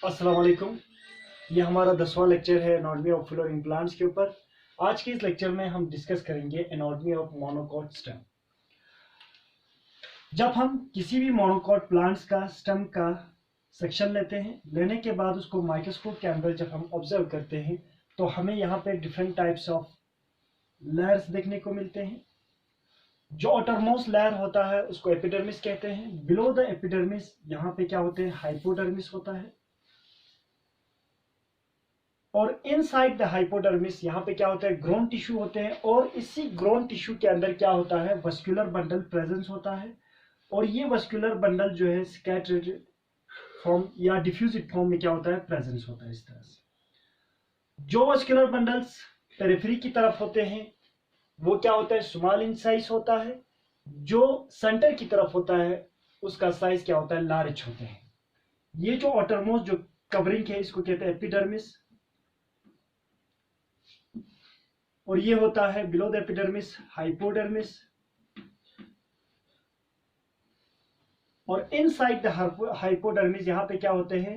अस्सलाम वालेकुम। ये हमारा 10वां लेक्चर है एनाटॉमी ऑफ फ्लोरिंग प्लांट्स के ऊपर। आज के इस लेक्चर में हम डिस्कस करेंगे एनाटॉमी ऑफ मोनोकोट स्टेम। जब हम किसी भी मोनोकोट प्लांट्स का स्टेम का सेक्शन लेते हैं, लेने के बाद उसको माइक्रोस्कोप के अंदर जब हम ऑब्जर्व करते हैं तो हमें यहाँ पे डिफरेंट टाइप्स ऑफ लेयर्स देखने को मिलते हैं। जो आउटरमोस्ट लेयर होता है उसको एपिडर्मिस कहते हैं। बिलो द एपिडर्मिस यहाँ पे क्या होते हैं, हाइपोडर्मिस होता है। और इनसाइड द हाइपोडर्मिस यहाँ पे क्या होता है, ग्रोन टिश्यू होते हैं। और इसी ग्रोन टिश्यू के अंदर क्या होता है, वस्कुलर बंडल प्रेजेंस होता है। और ये वस्कुलर बंडल जो है स्कैटर्ड फॉर्म या डिफ्यूजिव फॉर्म में क्या होता है, प्रेजेंस होता है इस तरह से। जो वस्कुलर बंडल्स पेरिफेरी की तरफ होते हैं वो क्या होता है, स्मॉल इन साइज होता है। जो सेंटर की तरफ होता है उसका साइज क्या होता है, लार्ज होते हैं। ये जो आउटरमोस्ट जो कवरिंग है इसको कहते हैं एपिडर्मिस। और ये होता है बिलो द एपिडर्मिस हाइपोडर्मिस। और इनसाइड द हाइपोडर्मिस यहाँ पे क्या होते हैं,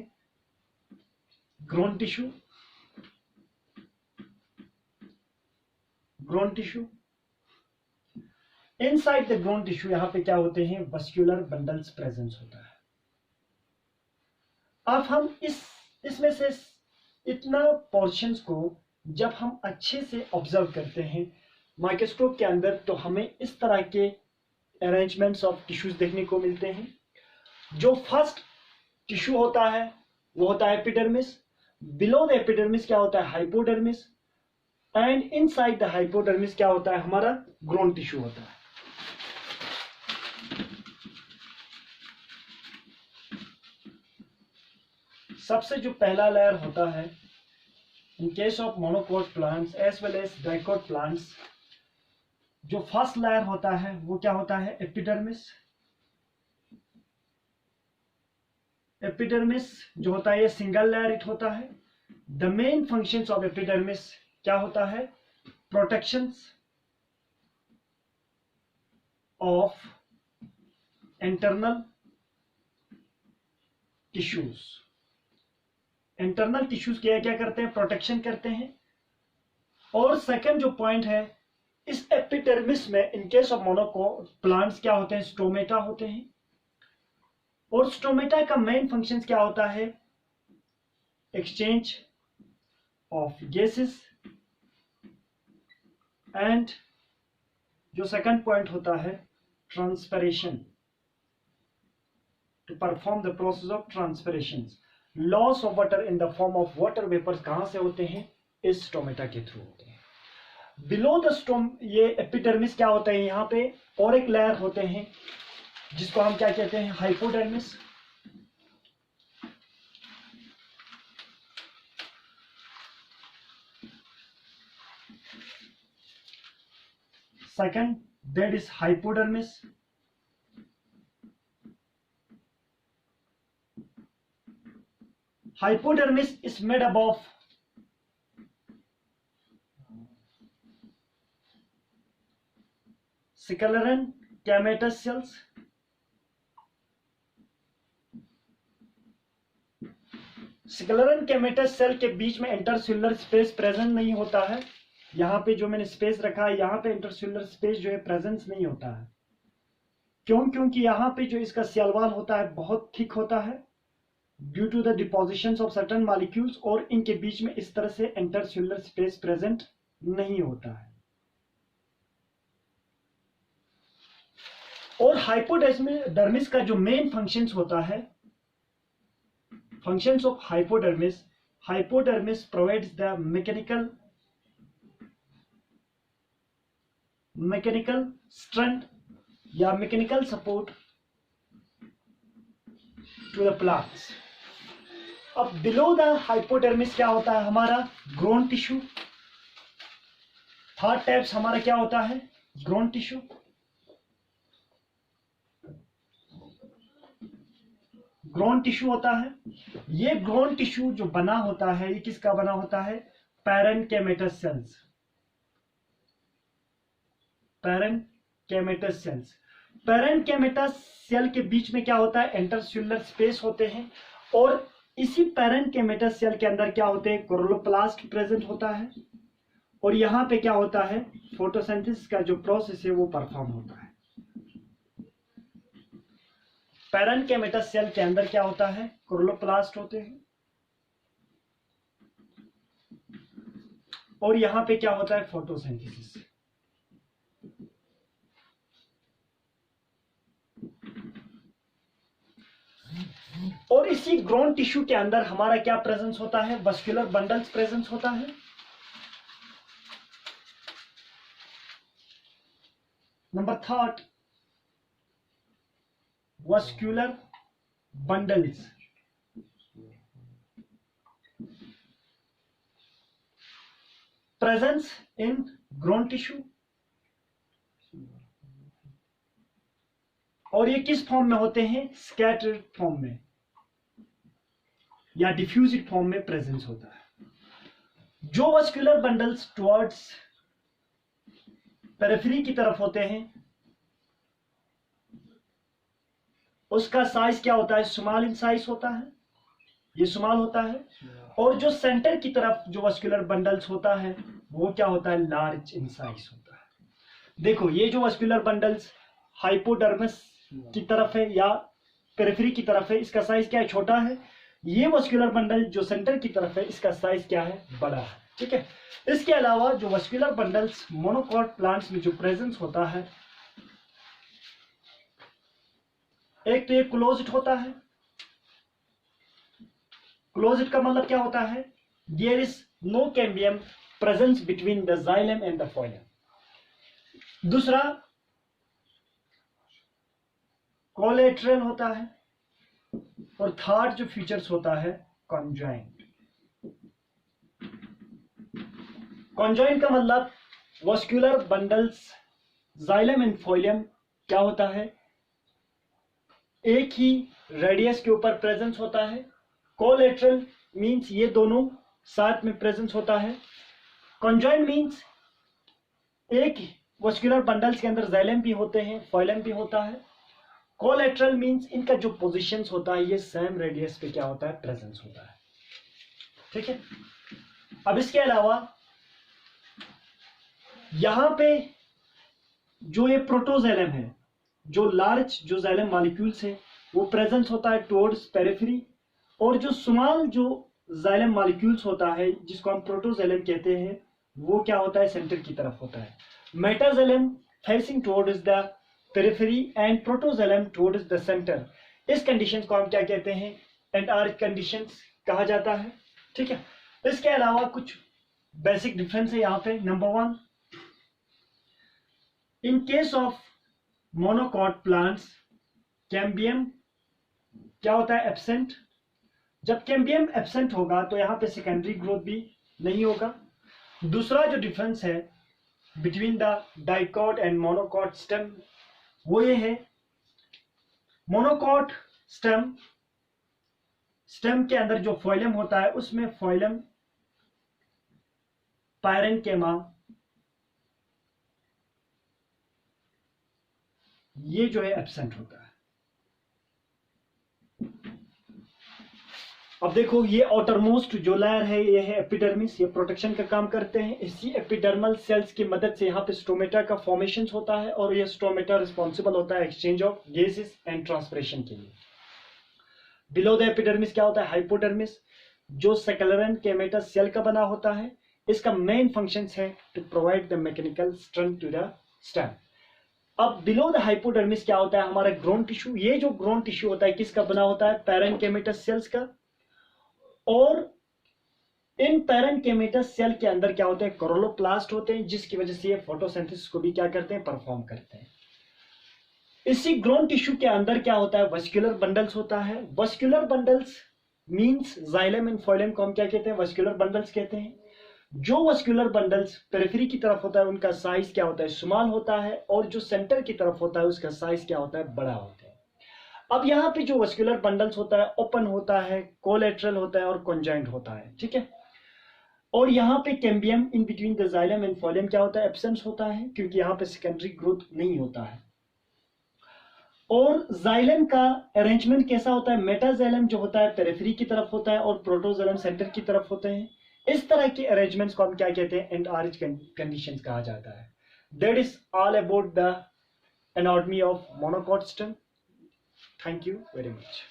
grown tissue. Inside the grown tissue यहाँ पे क्या होते हैं, वस्कुलर बंडल्स प्रेजेंस होता है। अब हम इसमें से इतना पोर्शंस को जब हम अच्छे से ऑब्जर्व करते हैं माइक्रोस्कोप के अंदर तो हमें इस तरह के अरेंजमेंट्स ऑफ टिश्यूज देखने को मिलते हैं। जो फर्स्ट टिश्यू होता है वो होता है एपिडर्मिस। बिलो द एपिडर्मिस क्या होता है, hypodermis. And inside the hypodermis क्या होता है, हमारा ग्रोन टिश्यू होता है। सबसे जो पहला लेयर होता है in case of monocot plants as well as dicot plants, जो फर्स्ट लेयर होता है वो क्या होता है, एपिडर्मिस। एपिडर्मिस जो होता है ये सिंगल लेयर इट होता है। The main functions of epidermis क्या होता है, protections of internal tissues. Internal tissues क्या क्या करते हैं, प्रोटेक्शन करते हैं। और सेकंड जो पॉइंट है, इस एपिडर्मिस में इन केस ऑफ मोनोकोट प्लांट्स क्या होते हैं, स्टोमेटा होते हैं। और स्टोमेटा का मेन फंक्शन क्या होता है, एक्सचेंज ऑफ गैसेस। एंड जो सेकंड पॉइंट होता है, transpiration, to perform the process of transpiration. Loss of water in the form of water vapours कहां से होते हैं, इस स्टोमेटा के थ्रू होते हैं। बिलो द स्टोम ये एपिडर्मिस क्या होता है, यहाँ पे और एक लेयर होते हैं जिसको हम क्या कहते हैं, hypodermis. Second that is hypodermis. Hypodermis is made up of scleran camatous cells, sclerenchymatous cell के बीच में इंटरसेल्युलर स्पेस प्रेजेंट नहीं होता है। यहाँ पे जो मैंने स्पेस रखा है यहाँ पे इंटरसेल्युलर स्पेस जो है प्रेजेंस नहीं होता है। क्यों, क्योंकि यहाँ पे जो इसका सेल वॉल होता है बहुत थिक होता है due to the depositions of certain molecules. और इनके बीच में इस तरह से इंटरसेल्युलर स्पेस प्रेजेंट नहीं होता है। और हाइपोडर्मिस का जो मेन फंक्शंस होता है, functions of hypodermis, hypodermis provides the mechanical strength या mechanical support to the plants. अब बिलो द हाइपोडर्मिस क्या होता है, हमारा ग्रोन टिश्यू। थर्ड टाइप्स हमारा क्या होता है, ग्रोन टिश्यू। ग्रोन टिश्यू होता है। ये ग्रोन टिश्यू जो बना होता है ये किसका बना होता है, पैरेन्केमेटस सेल्स। पैरेन्केमेटस सेल्स। पैरेन्केमेटस सेल के बीच में क्या होता है, इंटरसेल्युलर स्पेस होते हैं। और इसी पैरेन्केमेटस सेल के अंदर क्या होते हैं, क्लोरोप्लास्ट प्रेजेंट होता है, और यहां पे क्या होता है, फोटोसिंथेसिस का जो प्रोसेस है वो परफॉर्म होता है। पैरेन्केमेटस सेल के अंदर क्या होता है, क्लोरोप्लास्ट होते हैं, और यहां पे क्या होता है, फोटोसिंथेसिस। और इसी ग्रोन टिश्यू के अंदर हमारा क्या प्रेजेंस होता है, वस्कुलर बंडल्स प्रेजेंस होता है। Number third, vascular bundles. Presence in grown tissue, और ये किस फॉर्म में होते हैं, स्कैटर्ड फॉर्म में या डिफ्यूज्ड फॉर्म में प्रेजेंस होता है। जो वस्कुलर बंडल्स टुवर्ड्स पेरिफेरी की तरफ होते हैं उसका साइज क्या होता है, स्मॉल इन साइज होता है, ये स्मॉल होता है। और जो सेंटर की तरफ जो वस्कुलर बंडल्स होता है वो क्या होता है, लार्ज इन साइज होता है। देखो ये जो वस्कुलर बंडल्स हाइपोडर्मिस की तरफ है या पेरिफेरी की तरफ है, इसका साइज क्या है, छोटा है। ये वस्कुलर बंडल जो सेंटर की तरफ है इसका साइज क्या है, बड़ा है। ठीक है, इसके अलावा जो वस्कुलर बंडल्स मोनोकॉट प्लांट्स में जो प्रेजेंस होता है, एक तो ये क्लोज्ड होता है। क्लोज्ड का मतलब क्या होता है, there is no cambium presence between the xylem and the phloem. दूसरा कोलेटरल होता है, और थर्ड जो फीचर्स होता है कॉन्जॉइंट। कॉन्जॉइंट का मतलब vascular bundles xylem and phloem क्या होता है, एक ही रेडियस के ऊपर प्रेजेंस होता है। कोलेटरल मींस ये दोनों साथ में प्रेजेंस होता है। कॉन्जॉइंट मींस एक वस्कुलर बंडल्स के अंदर जाइलम भी होते हैं, फोइलम भी होता है। कोलेटरल मींस इनका जो पोजीशंस होता है ये सेम रेडियस पे क्या होता है, प्रेजेंस होता है। ठीक है, अब इसके अलावा यहां पे जो ये प्रोटोजाइलम है, जो लार्ज जो जाइलम मॉलिक्यूल्स है वो प्रेजेंस होता है टुवर्ड्स पेरिफेरी, और जो स्मॉल जो जाइलम मॉलिक्यूल्स होता है जिसको हम प्रोटोजाइलम कहते हैं वो क्या होता है, सेंटर की तरफ होता है। Metaxylem facing towards the periphery and protoxylem towards the centre. इस कंडीशन को हम क्या कहते हैं, एंटार्क कंडीशंस कहा जाता है। ठीक है, इसके अलावा कुछ बेसिक डिफरेंस है यहाँ पे। Number one, in case of monocot plants cambium क्या होता है, एब्सेंट। जब कैम्बियम एब्सेंट होगा तो यहाँ पे सेकेंडरी ग्रोथ भी नहीं होगा। दूसरा जो डिफरेंस है between the dicot and monocot stem वो ये है, मोनोकॉट स्टेम के अंदर जो फोइलम होता है उसमें फोइलम पैरेन्केमा ये जो है एब्सेंट होता है। अब देखो ये आउटरमोस्ट जो लेयर है ये है एपिडर्मिस, ये प्रोटेक्शन का काम करते हैं। इसी एपिडर्मल सेल्स की मदद से यहाँ पे स्टोमेटा का फॉर्मेशन होता है, और ये स्टोमेटा रिस्पॉन्सिबल होता है exchange of gases and transpiration के लिए। बिलो द एपिडर्मिस क्या होता है, हाइपोडर्मिस, जो सेक्युलर केमेटस सेल का बना होता है। इसका मेन फंक्शन है to provide the mechanical strength to the stem. अब बिलो द हाइपोडर्मिस क्या होता है, हमारा ग्रोन टिश्यू। ये जो ग्रोन टिश्यू होता है किसका बना होता है, पैरेन्केमेटस सेल्स का। और इन पैरेन्केमेटस सेल के अंदर क्या होते हैं, क्लोरोप्लास्ट होते हैं, जिसकी वजह से ये फोटोसिंथेसिस को भी क्या करते हैं, परफॉर्म करते हैं। इसी ग्रोन टिश्यू के अंदर क्या होता है, वस्कुलर बंडल्स होता है। Vascular bundles means xylem and phloem को हम क्या कहते हैं, वस्कुलर बंडल्स कहते हैं। जो वस्कुलर बंडल्स पेरिफेरी की तरफ होता है उनका साइज क्या होता है, स्मॉल होता है, और जो सेंटर की तरफ होता है उसका साइज क्या होता है, बड़ा होता है। अब यहाँ पे जो वस्कुलर बंडल्स होता है ओपन होता है, कोलेटरल होता है और कॉन्जॉइंट होता है। ठीक है, और यहाँ पे cambium in between the xylem and phloem क्या होता है, एब्सेंस होता है, क्योंकि यहाँ पे सेकेंडरी ग्रोथ नहीं होता है। और जाइलम का अरेंजमेंट कैसा होता है, मेटाजाइलम जो होता है पेरिफेरी की तरफ होता है और प्रोटोजाइलम सेंटर की तरफ होते हैं। इस तरह के अरेंजमेंट्स को हम क्या कहते हैं, एंड आर्च कंडीशंस कहा जाता है। That is all about the anatomy of monocot stem. Thank you very much.